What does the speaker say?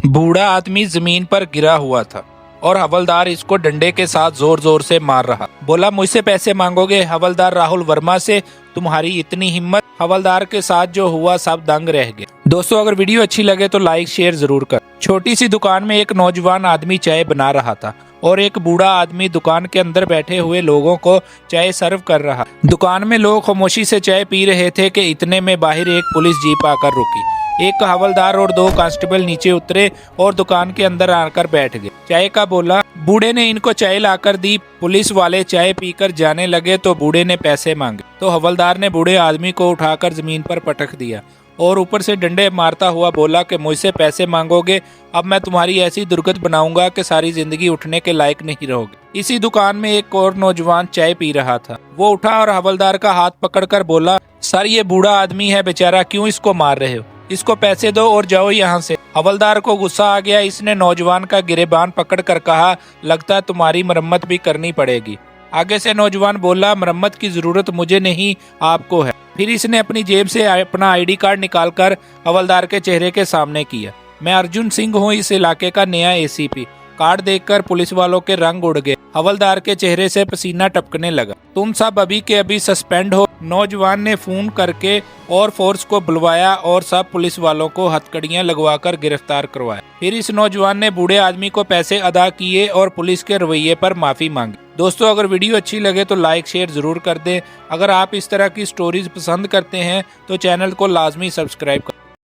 बूढ़ा आदमी जमीन पर गिरा हुआ था और हवलदार इसको डंडे के साथ जोर जोर से मार रहा। बोला, मुझसे पैसे मांगोगे? हवलदार राहुल वर्मा से तुम्हारी इतनी हिम्मत? हवलदार के साथ जो हुआ सब दंग रह गए। दोस्तों, अगर वीडियो अच्छी लगे तो लाइक शेयर जरूर कर। छोटी सी दुकान में एक नौजवान आदमी चाय बना रहा था और एक बूढ़ा आदमी दुकान के अंदर बैठे हुए लोगों को चाय सर्व कर रहा। दुकान में लोग खामोशी से चाय पी रहे थे कि इतने में बाहर एक पुलिस जीप आकर रुकी। एक हवलदार और 2 कांस्टेबल नीचे उतरे और दुकान के अंदर आकर बैठ गए। चाय का बोला, बूढ़े ने इनको चाय लाकर दी। पुलिस वाले चाय पीकर जाने लगे तो बूढ़े ने पैसे मांगे तो हवलदार ने बूढ़े आदमी को उठाकर जमीन पर पटक दिया और ऊपर से डंडे मारता हुआ बोला कि मुझसे पैसे मांगोगे? अब मैं तुम्हारी ऐसी दुर्गत बनाऊंगा कि सारी जिंदगी उठने के लायक नहीं रहोगे। इसी दुकान में एक और नौजवान चाय पी रहा था। वो उठा और हवलदार का हाथ पकड़कर बोला, सर ये बूढ़ा आदमी है बेचारा, क्यों इसको मार रहे हो? इसको पैसे दो और जाओ यहाँ से। हवलदार को गुस्सा आ गया। इसने नौजवान का गिरेबान पकड़कर कहा, लगता है तुम्हारी मरम्मत भी करनी पड़ेगी। आगे से नौजवान बोला, मरम्मत की जरूरत मुझे नहीं, आपको है। फिर इसने अपनी जेब से अपना आईडी कार्ड निकालकर हवलदार के चेहरे के सामने किया। मैं अर्जुन सिंह हूँ, इस इलाके का नया एसीपी। कार्ड देखकर पुलिस वालों के रंग उड़ गए। हवलदार के चेहरे से पसीना टपकने लगा। तुम सब अभी के अभी सस्पेंड हो। नौजवान ने फोन करके और फोर्स को बुलवाया और सब पुलिस वालों को हथकड़ियां लगवाकर गिरफ्तार करवाया। फिर इस नौजवान ने बूढ़े आदमी को पैसे अदा किए और पुलिस के रवैये पर माफी मांगी। दोस्तों, अगर वीडियो अच्छी लगे तो लाइक शेयर जरूर कर दें। अगर आप इस तरह की स्टोरीज पसंद करते हैं तो चैनल को लाजमी सब्सक्राइब करें।